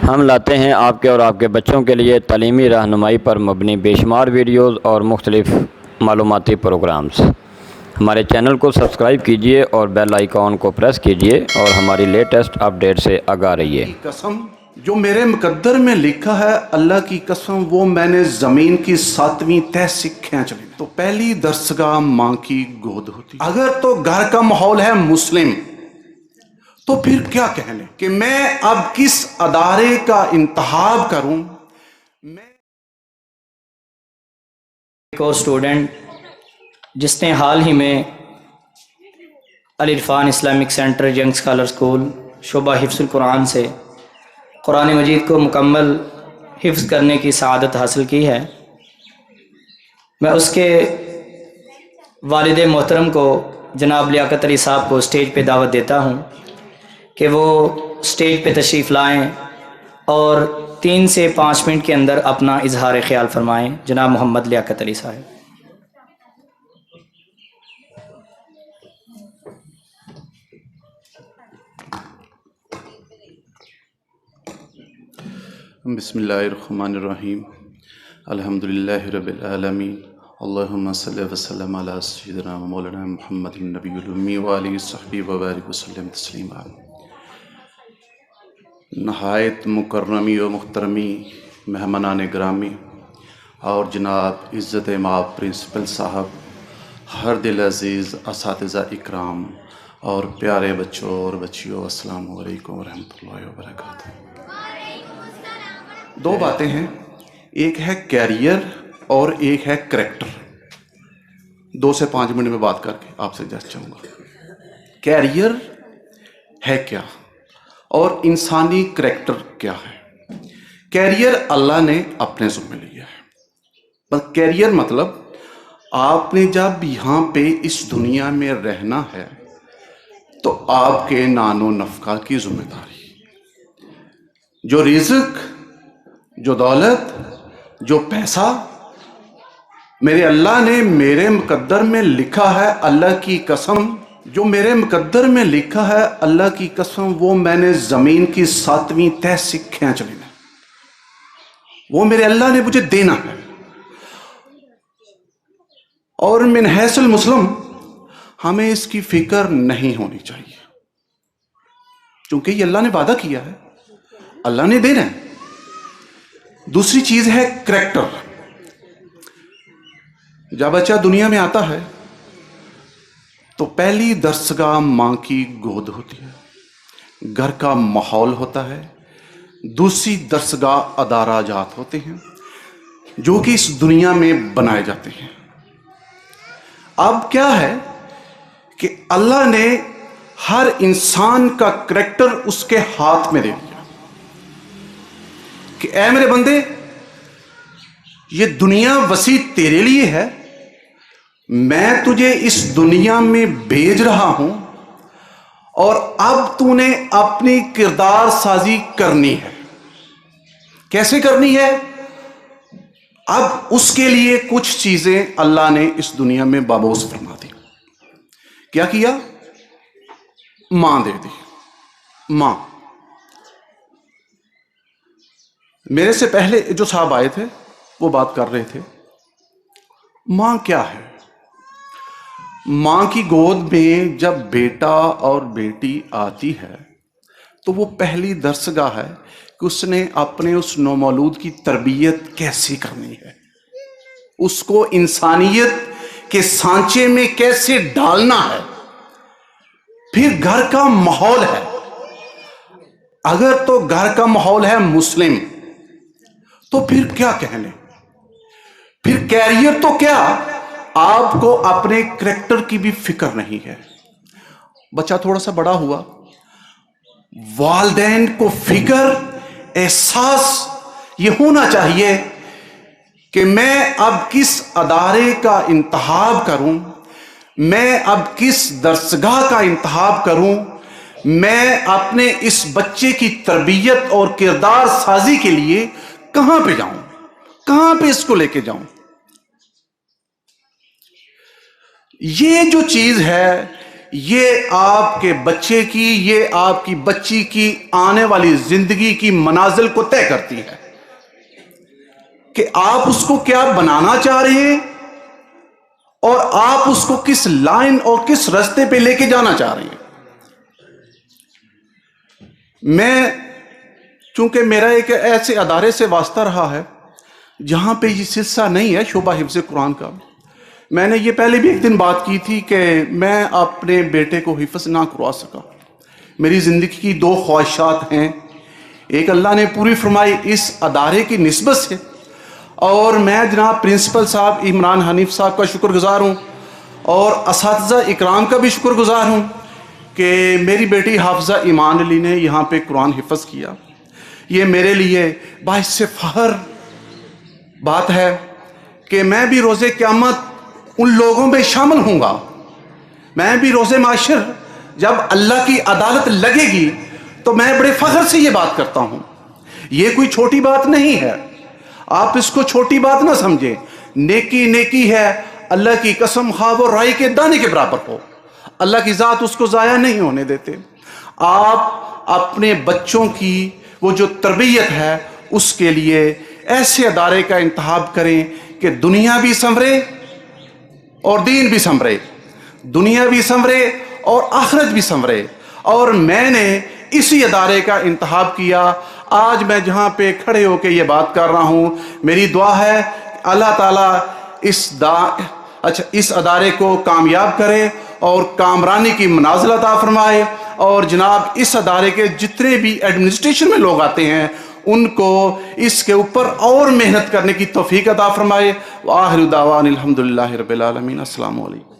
ہم لاتے ہیں آپ کے اور آپ کے بچوں کے لیے تعلیمی رہنمائی پر مبنی بے شمار ویڈیوز اور مختلف معلوماتی پروگرامز۔ ہمارے چینل کو سبسکرائب کیجئے اور بیل آئیکن کو پریس کیجئے اور ہماری لیٹسٹ اپڈیٹ سے آگاہ رہیے۔ قسم جو میرے مقدر میں لکھا ہے، اللہ کی قسم وہ میں نے زمین کی 7ویں تہ سے کھینچ لی۔ تو پہلی درسگاہ ماں کی گود ہوتی۔ اگر تو گھر کا ماحول ہے مسلم تو پھر کیا کہنے کہ میں اب کس ادارے کا انتخاب کروں۔ ایک اور اسٹوڈنٹ جس نے حال ہی میں Al-Irfan Islamic centre young scholar school شعبہ حفظ القرآن سے قرآن مجید کو مکمل حفظ کرنے کی سعادت حاصل کی ہے، میں اس کے والد محترم کو جناب لیاقت علی صاحب کو اسٹیج پہ دعوت دیتا ہوں کہ وہ اسٹیج پہ تشریف لائیں اور 3 سے 5 منٹ کے اندر اپنا اظہار خیال فرمائیں۔ جناب محمد لیاقت علی صاحب۔ بسم اللہ الرحمن الرحیم، الحمدللہ رب العالمین، اللہم صلی وسلم علی سیدنا مولانا محمد النبی الامی وآلہ وصحبہ وبارک وسلم تسلیما۔ نہایت مکرمی و محترمی مہمانان گرامی اور جناب عزت مآب پرنسپل صاحب، ہر دل عزیز اساتذہ اکرام اور پیارے بچوں اور بچیوں، السلام علیکم ورحمۃ اللہ وبرکاتہ۔ دو باتیں ہیں، ایک ہے کیریئر اور ایک ہے کریکٹر۔ 2 سے 5 منٹ میں بات کر کے آپ سے اجازت چاہوں گا۔ کیریئر ہے کیا اور انسانی کریکٹر کیا ہے؟ کیریئر اللہ نے اپنے ذمہ لیا ہے۔ بس کیریئر مطلب آپ نے جب یہاں پہ اس دنیا میں رہنا ہے تو آپ کے نان و نفقہ کی ذمہ داری، جو رزق، جو دولت، جو پیسہ میرے اللہ نے میرے مقدر میں لکھا ہے، اللہ کی قسم جو میرے مقدر میں لکھا ہے، اللہ کی قسم وہ میں نے زمین کی 7ویں تہ سے کھینچ لینا، وہ میرے اللہ نے مجھے دینا ہے۔ اور من حیث المسلم ہمیں اس کی فکر نہیں ہونی چاہیے، کیونکہ یہ اللہ نے وعدہ کیا ہے، اللہ نے دینا ہے۔ دوسری چیز ہے کریکٹر۔ جب بچہ دنیا میں آتا ہے تو پہلی درسگاہ ماں کی گود ہوتی ہے، گھر کا ماحول ہوتا ہے۔ دوسری درسگاہ ادارہ جات ہوتے ہیں جو کہ اس دنیا میں بنائے جاتے ہیں۔ اب کیا ہے کہ اللہ نے ہر انسان کا کریکٹر اس کے ہاتھ میں دے دیا کہ اے میرے بندے، یہ دنیا وسیع تیرے لیے ہے، میں تجھے اس دنیا میں بھیج رہا ہوں اور اب تو نے اپنی کردار سازی کرنی ہے۔ کیسے کرنی ہے؟ اب اس کے لیے کچھ چیزیں اللہ نے اس دنیا میں بابوس فرما دی۔ کیا کیا؟ ماں دے دی۔ ماں، میرے سے پہلے جو صاحب آئے تھے وہ بات کر رہے تھے، ماں کیا ہے؟ ماں کی گود میں جب بیٹا اور بیٹی آتی ہے تو وہ پہلی درسگاہ ہے کہ اس نے اپنے اس نومولود کی تربیت کیسی کرنی ہے، اس کو انسانیت کے سانچے میں کیسے ڈالنا ہے۔ پھر گھر کا ماحول ہے، اگر تو گھر کا ماحول ہے مسلم تو پھر کیا کہنے۔ پھر کیریئر تو کیا، آپ کو اپنے کریکٹر کی بھی فکر نہیں ہے۔ بچہ تھوڑا سا بڑا ہوا، والدین کو فکر، احساس یہ ہونا چاہیے کہ میں اب کس ادارے کا انتخاب کروں، میں اب کس درسگاہ کا انتخاب کروں، میں اپنے اس بچے کی تربیت اور کردار سازی کے لیے کہاں پہ جاؤں، کہاں پہ اس کو لے کے جاؤں۔ یہ جو چیز ہے یہ آپ کے بچے کی، یہ آپ کی بچی کی آنے والی زندگی کی منازل کو طے کرتی ہے کہ آپ اس کو کیا بنانا چاہ رہے ہیں اور آپ اس کو کس لائن اور کس راستے پہ لے کے جانا چاہ رہے ہیں۔ میں چونکہ میرا ایک ایسے ادارے سے واسطہ رہا ہے جہاں پہ یہ سلسلہ نہیں ہے شعبہ حفظ قرآن کا، میں نے یہ پہلے بھی ایک دن بات کی تھی کہ میں اپنے بیٹے کو حفظ نہ کروا سکا۔ میری زندگی کی دو خواہشات ہیں، ایک اللہ نے پوری فرمائی اس ادارے کی نسبت سے، اور میں جناب پرنسپل صاحب عمران حنیف صاحب کا شکر گزار ہوں اور اساتذہ اکرام کا بھی شکر گزار ہوں کہ میری بیٹی حافظہ ایمان علی نے یہاں پہ قرآن حفظ کیا۔ یہ میرے لیے باعث سے فخر بات ہے کہ میں بھی روز قیامت ان لوگوں میں شامل ہوں گا، میں بھی روز معاشر جب اللہ کی عدالت لگے گی تو میں بڑے فخر سے یہ بات کرتا ہوں۔ یہ کوئی چھوٹی بات نہیں ہے، آپ اس کو چھوٹی بات نہ سمجھیں۔ نیکی نیکی ہے، اللہ کی قسم خواہ وہ رائی کے دانے کے برابر ہو، اللہ کی ذات اس کو ضائع نہیں ہونے دیتے۔ آپ اپنے بچوں کی وہ جو تربیت ہے اس کے لیے ایسے ادارے کا انتخاب کریں کہ دنیا بھی سنورے اور دین بھی سنورے، دنیا بھی سنورے اور آخرت بھی سنورے، اور میں نے اسی ادارے کا انتخاب کیا۔ آج میں جہاں پہ کھڑے ہو کے یہ بات کر رہا ہوں، میری دعا ہے اللہ تعالیٰ اس ادارے کو کامیاب کرے اور کامرانی کی منازل عطا فرمائے، اور جناب اس ادارے کے جتنے بھی ایڈمنسٹریشن میں لوگ آتے ہیں ان کو اس کے اوپر اور محنت کرنے کی توفیق عطا فرمائے۔ وآخر دعوانا الحمدللہ رب العالمین۔ السلام علیکم۔